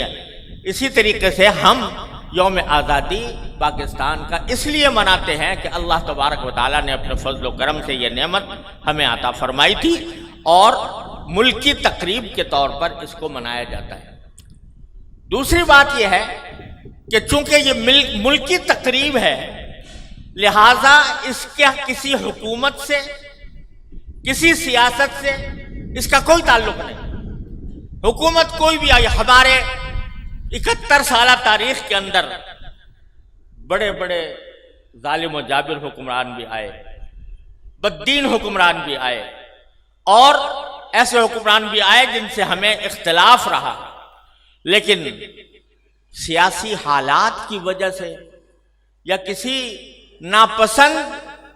ہے۔ اسی طریقے سے ہم یوم آزادی پاکستان کا اس لیے مناتے ہیں کہ اللہ تبارک و تعالیٰ نے اپنے فضل و کرم سے یہ نعمت ہمیں عطا فرمائی تھی، اور ملکی تقریب کے طور پر اس کو منایا جاتا ہے۔ دوسری بات یہ ہے کہ چونکہ یہ ملکی تقریب ہے، لہٰذا اس کا کسی حکومت سے، کسی سیاست سے اس کا کوئی تعلق نہیں۔ حکومت کوئی بھی آئی، ہمارے 71 سالہ تاریخ کے اندر بڑے بڑے ظالم و جابر حکمران بھی آئے، بددین حکمران بھی آئے، اور ایسے حکمران بھی آئے جن سے ہمیں اختلاف رہا، لیکن سیاسی حالات کی وجہ سے یا کسی ناپسند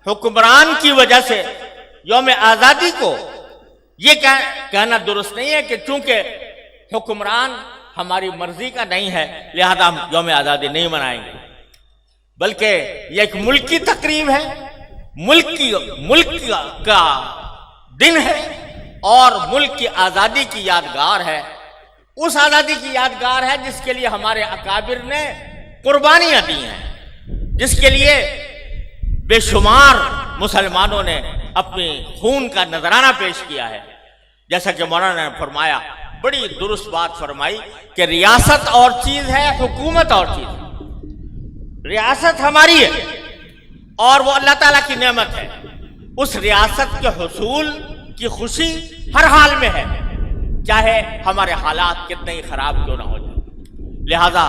حکمران کی وجہ سے یوم آزادی کو یہ کہنا درست نہیں ہے کہ چونکہ حکمران ہماری مرضی کا نہیں ہے لہذا ہم یوم آزادی نہیں منائیں گے، بلکہ یہ ایک ملکی تقریب ہے، ملک کا دن ہے، اور ملک کی آزادی کی یادگار ہے۔ اس آزادی کی یادگار ہے جس کے لیے ہمارے اکابر نے قربانیاں دی ہیں، جس کے لیے بے شمار مسلمانوں نے اپنی خون کا نذرانہ پیش کیا ہے۔ جیسا کہ مولانا نے فرمایا، بڑی درست بات فرمائی کہ ریاست اور چیز ہے، حکومت اور چیز ہے۔ ریاست ہماری ہے اور وہ اللہ تعالیٰ کی نعمت ہے، اس ریاست کے حصول کی خوشی ہر حال میں ہے، چاہے ہمارے حالات کتنے ہی خراب کیوں نہ ہو جائے۔ لہذا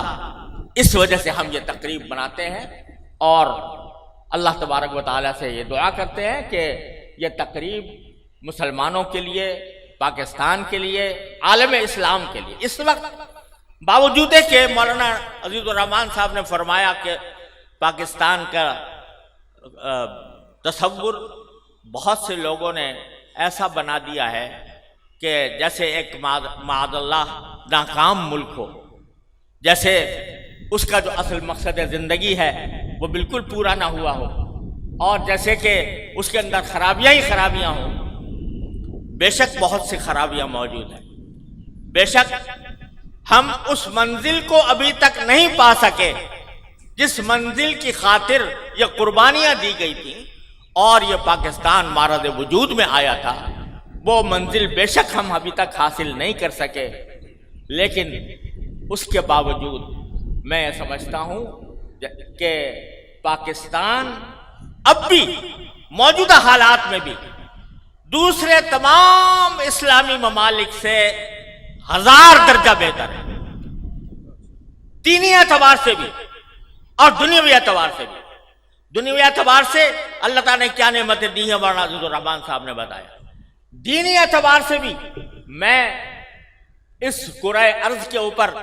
اس وجہ سے ہم یہ تقریب مناتے ہیں، اور اللہ تبارک و تعالیٰ سے یہ دعا کرتے ہیں کہ یہ تقریب مسلمانوں کے لیے، پاکستان کے لیے، عالم اسلام کے لیے، اس وقت باوجود ہے کہ مولانا عزیز الرحمان صاحب نے فرمایا کہ پاکستان کا تصور بہت سے لوگوں نے ایسا بنا دیا ہے کہ جیسے ایک معاذ اللہ ناکام ملک ہو، جیسے اس کا جو اصل مقصد زندگی ہے وہ بالکل پورا نہ ہوا ہو، اور جیسے کہ اس کے اندر خرابیاں ہی خرابیاں ہوں۔ بے شک بہت سی خرابیاں موجود ہیں، بے شک ہم اس منزل کو ابھی تک نہیں پا سکے جس منزل کی خاطر یہ قربانیاں دی گئی تھیں اور یہ پاکستان معرض وجود میں آیا تھا، وہ منزل بے شک ہم ابھی تک حاصل نہیں کر سکے، لیکن اس کے باوجود میں سمجھتا ہوں کہ پاکستان اب بھی موجودہ حالات میں بھی دوسرے تمام اسلامی ممالک سے 1000 درجہ بہتر ہے، دینی اعتبار سے بھی اور دنیاوی اعتبار سے بھی۔ دنیاوی اعتبار سے اللہ تعالیٰ نے کیا نعمتیں دی ہیں مولانا عزیز الرحمان صاحب نے بتایا، دینی اعتبار سے بھی میں اس کرۂ ارض کے اوپر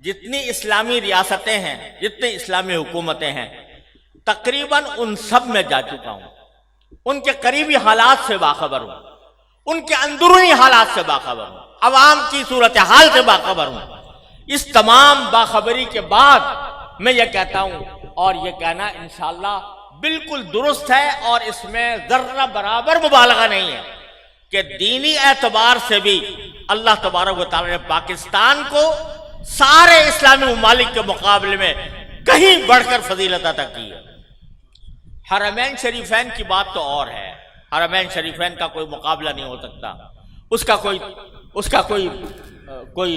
جتنی اسلامی ریاستیں ہیں، جتنی اسلامی حکومتیں ہیں، تقریباً ان سب میں جا چکا ہوں، ان کے قریبی حالات سے باخبر ہوں، ان کے اندرونی حالات سے باخبر ہوں، عوام کی صورتحال سے باخبر ہوں۔ اس تمام باخبری کے بعد میں یہ کہتا ہوں، اور یہ کہنا انشاءاللہ بالکل درست ہے اور اس میں ذرہ برابر مبالغہ نہیں ہے، کہ دینی اعتبار سے بھی اللہ تبارک و تعالیٰ نے پاکستان کو سارے اسلامی ممالک کے مقابلے میں کہیں بڑھ کر فضیلت عطا کی ہے۔ حرمین شریفین کی بات تو اور ہے، حرمین شریفین کا کوئی مقابلہ نہیں ہو سکتا، اس کا کوئی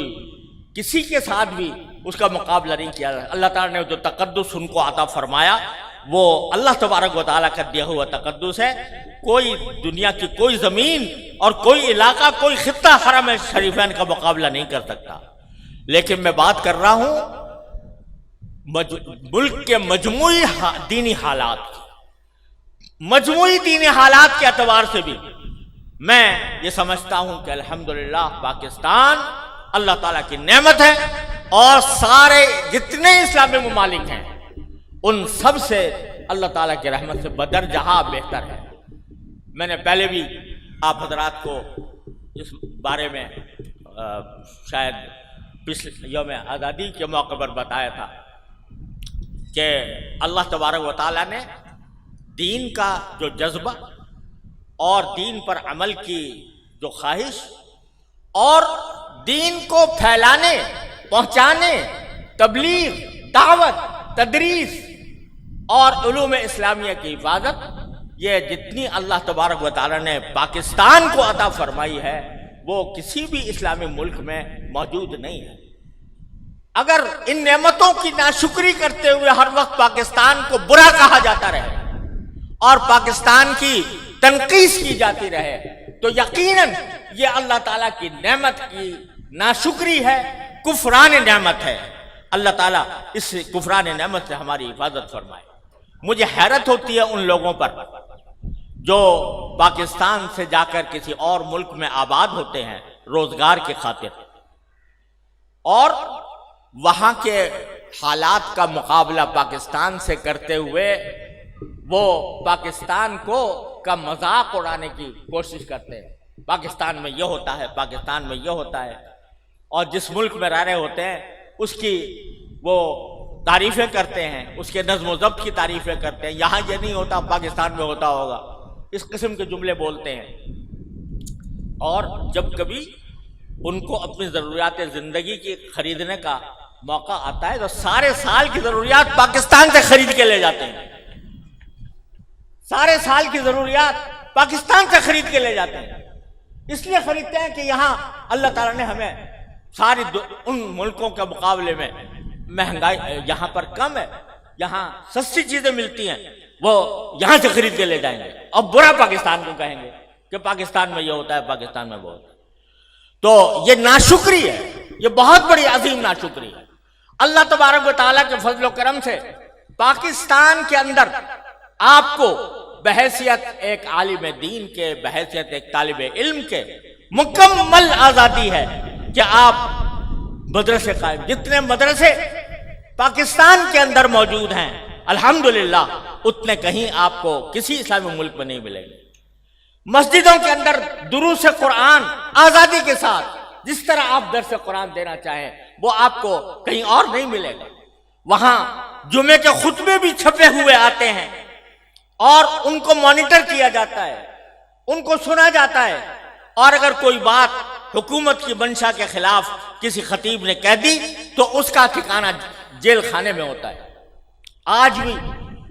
کسی کے ساتھ بھی اس کا مقابلہ نہیں کیا۔ اللہ تعالیٰ نے جو تقدس ان کو عطا فرمایا وہ اللہ تبارک و تعالیٰ کا دیا ہوا تقدس ہے، کوئی دنیا کی کوئی زمین اور کوئی علاقہ، کوئی خطہ حرم شریفین کا مقابلہ نہیں کر سکتا۔ لیکن میں بات کر رہا ہوں ملک کے مجموعی دینی حالات، مجموعی دینی حالات کے اعتبار سے بھی میں یہ سمجھتا ہوں کہ الحمدللہ پاکستان اللہ تعالیٰ کی نعمت ہے، اور سارے جتنے اسلامی ممالک ہیں ان سب سے اللہ تعالیٰ کی رحمت سے بدرجہ بہتر ہے۔ میں نے پہلے بھی آپ حضرات کو اس بارے میں شاید پچھلے یوم آزادی کے موقع پر بتایا تھا کہ اللہ تبارک و تعالیٰ نے دین کا جو جذبہ اور دین پر عمل کی جو خواہش اور دین کو پھیلانے پہنچانے، تبلیغ، دعوت، تدریس اور علوم اسلامیہ کی حفاظت، یہ جتنی اللہ تبارک و تعالیٰ نے پاکستان کو عطا فرمائی ہے وہ کسی بھی اسلامی ملک میں موجود نہیں ہے۔ اگر ان نعمتوں کی ناشکری کرتے ہوئے ہر وقت پاکستان کو برا کہا جاتا رہے اور پاکستان کی تنقید کی جاتی رہے تو یقیناً یہ اللہ تعالیٰ کی نعمت کی ناشکری ہے، کفران نعمت ہے۔ اللہ تعالیٰ اس کفران نعمت سے ہماری حفاظت فرمائے۔ مجھے حیرت ہوتی ہے ان لوگوں پر جو پاکستان سے جا کر کسی اور ملک میں آباد ہوتے ہیں روزگار کی خاطر، اور وہاں کے حالات کا مقابلہ پاکستان سے کرتے ہوئے وہ پاکستان کا مذاق اڑانے کی کوشش کرتے ہیں۔ پاکستان میں یہ ہوتا ہے، پاکستان میں یہ ہوتا ہے، اور جس ملک میں رہ رہے ہوتے ہیں اس کی وہ تعریفیں کرتے ہیں، اس کے نظم و ضبط کی تعریفیں کرتے ہیں۔ یہاں یہ نہیں ہوتا، پاکستان میں ہوتا ہوگا، اس قسم کے جملے بولتے ہیں۔ اور جب کبھی ان کو اپنی ضروریات زندگی کی خریدنے کا موقع آتا ہے تو سارے سال کی ضروریات پاکستان سے خرید کے لے جاتے ہیں، سارے سال کی ضروریات پاکستان سے خرید کے لے جاتے ہیں۔ اس لیے خریدتے ہیں کہ یہاں اللہ تعالیٰ نے ہمیں ساری ان ملکوں کے مقابلے میں مہنگائی یہاں پر کم ہے، یہاں سستی چیزیں ملتی ہیں، وہ یہاں سے خرید کے لے جائیں گے اور برا پاکستان کو کہیں گے کہ پاکستان میں یہ ہوتا ہے، پاکستان میں وہ ہوتا ہے۔ تو یہ ناشکری ہے، یہ بہت بڑی عظیم ناشکری ہے۔ اللہ تبارک و تعالیٰ کے فضل و کرم سے پاکستان کے اندر آپ کو بحیثیت ایک عالم دین کے، بحیثیت ایک طالب علم کے مکمل آزادی ہے کہ آپ مدرسے قائم، جتنے مدرسے پاکستان کے اندر موجود ہیں الحمدللہ اتنے کہیں آپ کو کسی اسلامی ملک میں نہیں ملیں گے۔ مسجدوں کے اندر دروس قرآن آزادی کے ساتھ جس طرح آپ درس قرآن دینا چاہیں وہ آپ کو کہیں اور نہیں ملے گا۔ وہاں جمعے کے خطبے بھی چھپے ہوئے آتے ہیں اور ان کو مانیٹر کیا جاتا ہے، ان کو سنا جاتا ہے، اور اگر کوئی بات حکومت کی منشا کے خلاف کسی خطیب نے کہہ دی تو اس کا ٹھکانہ جیل خانے میں ہوتا ہے۔ آج بھی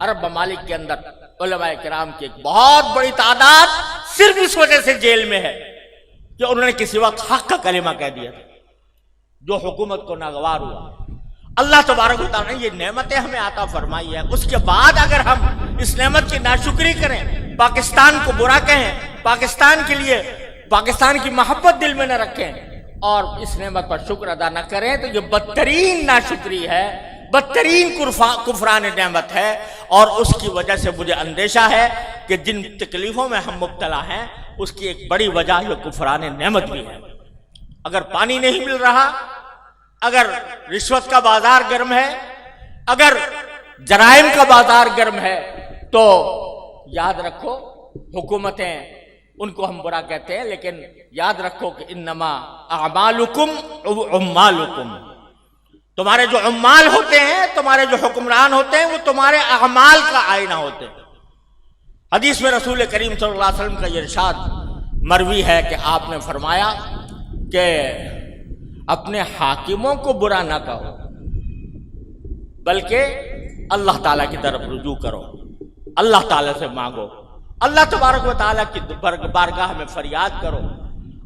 عرب ممالک کے اندر علماء کرام کی ایک بہت بڑی تعداد صرف اس وجہ سے جیل میں ہے کہ انہوں نے کسی وقت حق کا کلمہ کہہ دیا تھا جو حکومت کو ناگوار ہوا۔ اللہ تبارک و تعالیٰ نے یہ نعمتیں ہمیں عطا فرمائی ہے، اس کے بعد اگر ہم اس نعمت کی ناشکری کریں، پاکستان کو برا کہیں، پاکستان کے لیے پاکستان کی محبت دل میں نہ رکھیں اور اس نعمت پر شکر ادا نہ کریں تو یہ بدترین ناشکری ہے، بدترین کفران نعمت ہے۔ اور اس کی وجہ سے مجھے اندیشہ ہے کہ جن تکلیفوں میں ہم مبتلا ہیں اس کی ایک بڑی وجہ یہ کفران نعمت بھی ہے۔ اگر پانی نہیں مل رہا، اگر رشوت کا بازار گرم ہے، اگر جرائم کا بازار گرم ہے تو یاد رکھو حکومتیں، ان کو ہم برا کہتے ہیں لیکن یاد رکھو کہ انما اعمالکم عمالکم، تمہارے جو عمال ہوتے ہیں، تمہارے جو حکمران ہوتے ہیں وہ تمہارے اعمال کا آئینہ ہوتے ہیں۔ حدیث میں رسول کریم صلی اللہ علیہ وسلم کا یہ ارشاد مروی ہے کہ آپ نے فرمایا کہ اپنے حاکموں کو برا نہ کہو بلکہ اللہ تعالیٰ کی طرف رجوع کرو، اللہ تعالیٰ سے مانگو، اللہ تبارک و تعالیٰ کی بارگاہ میں فریاد کرو،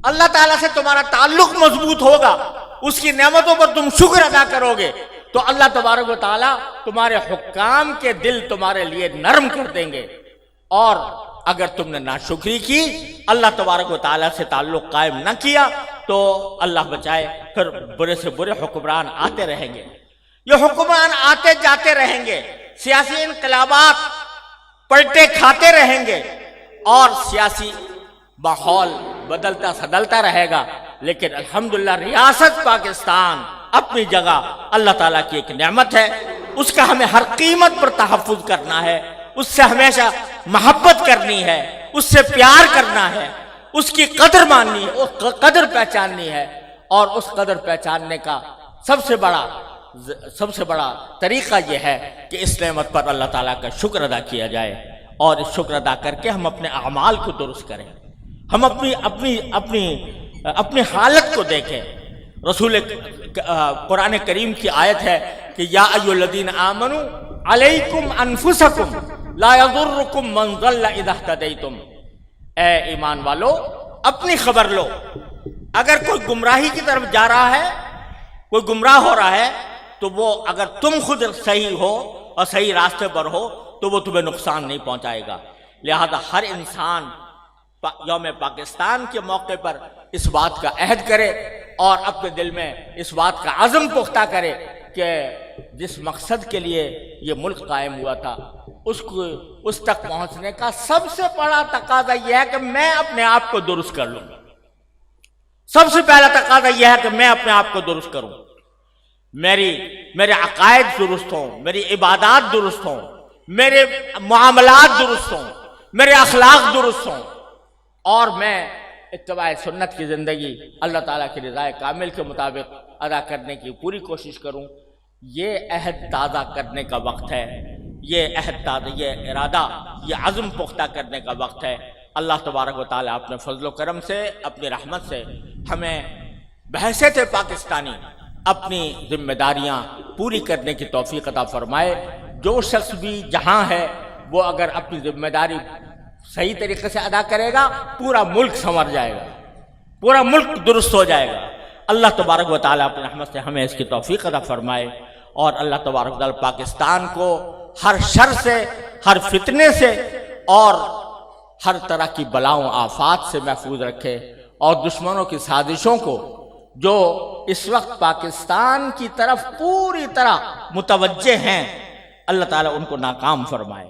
اللہ تعالیٰ سے تمہارا تعلق مضبوط ہوگا، اس کی نعمتوں پر تم شکر ادا کرو گے تو اللہ تبارک و تعالیٰ تمہارے حکام کے دل تمہارے لیے نرم کر دیں گے۔ اور اگر تم نے ناشکری کی، اللہ تبارک و تعالیٰ سے تعلق قائم نہ کیا تو اللہ بچائے پھر برے سے برے حکمران آتے رہیں گے، یہ حکمران آتے جاتے رہیں گے، سیاسی انقلابات پلٹے کھاتے رہیں گے اور سیاسی ماحول بدلتا سدلتا رہے گا، لیکن الحمدللہ ریاست پاکستان اپنی جگہ اللہ تعالیٰ کی ایک نعمت ہے، اس کا ہمیں ہر قیمت پر تحفظ کرنا ہے، اس سے ہمیشہ محبت کرنی ہے، اس سے پیار کرنا ہے، اس کی قدر ماننی ہے، اس قدر پہچاننی ہے، اور اس قدر پہچاننے کا سب سے بڑا طریقہ یہ ہے کہ اس نعمت پر اللہ تعالیٰ کا شکر ادا کیا جائے، اور اس شکر ادا کر کے ہم اپنے اعمال کو درست کریں، ہم اپنی حالت کو دیکھیں، رسول قرآن کریم کی آیت ہے کہ یا ایھا الذین آمنوا علیکم انفسکم لا یضرکم من ضل اذا اہتدیتم، اے ایمان والو اپنی خبر لو، اگر کوئی گمراہی کی طرف جا رہا ہے، کوئی گمراہ ہو رہا ہے، تو وہ اگر تم خود صحیح ہو اور صحیح راستے پر ہو تو وہ تمہیں نقصان نہیں پہنچائے گا۔ لہذا ہر انسان یوم پاکستان کے موقع پر اس بات کا عہد کرے اور اپنے دل میں اس بات کا عزم پختہ کرے کہ جس مقصد کے لیے یہ ملک قائم ہوا تھا اس تک پہنچنے کا سب سے بڑا تقاضا یہ ہے کہ میں اپنے آپ کو درست کر لوں۔ سب سے پہلا تقاضا یہ ہے کہ میں اپنے آپ کو درست کروں، میرے عقائد درست ہوں، میری عبادات درست ہوں، میرے معاملات درست ہوں، میرے اخلاق درست ہوں، اور میں اتباع سنت کی زندگی اللہ تعالیٰ کی رضا کامل کے مطابق ادا کرنے کی پوری کوشش کروں۔ یہ عہد تازہ کرنے کا وقت ہے، یہ عہد تازہ، یہ ارادہ، یہ عزم پختہ کرنے کا وقت ہے۔ اللہ تبارک و تعالیٰ اپنے فضل و کرم سے، اپنی رحمت سے ہمیں بحیثیت پاکستانی اپنی ذمہ داریاں پوری کرنے کی توفیق عطا فرمائے۔ جو شخص بھی جہاں ہے وہ اگر اپنی ذمہ داری صحیح طریقے سے ادا کرے گا، پورا ملک سنور جائے گا، پورا ملک درست ہو جائے گا۔ اللہ تبارک و تعالیٰ اپنی رحمت سے ہمیں اس کی توفیق عطا فرمائے، اور اللہ تبارک و تعالیٰ پاکستان کو ہر شر سے، ہر فتنے سے اور ہر طرح کی بلاؤں آفات سے محفوظ رکھے، اور دشمنوں کی سازشوں کو جو اس وقت پاکستان کی طرف پوری طرح متوجہ ہیں، اللہ تعالیٰ ان کو ناکام فرمائے۔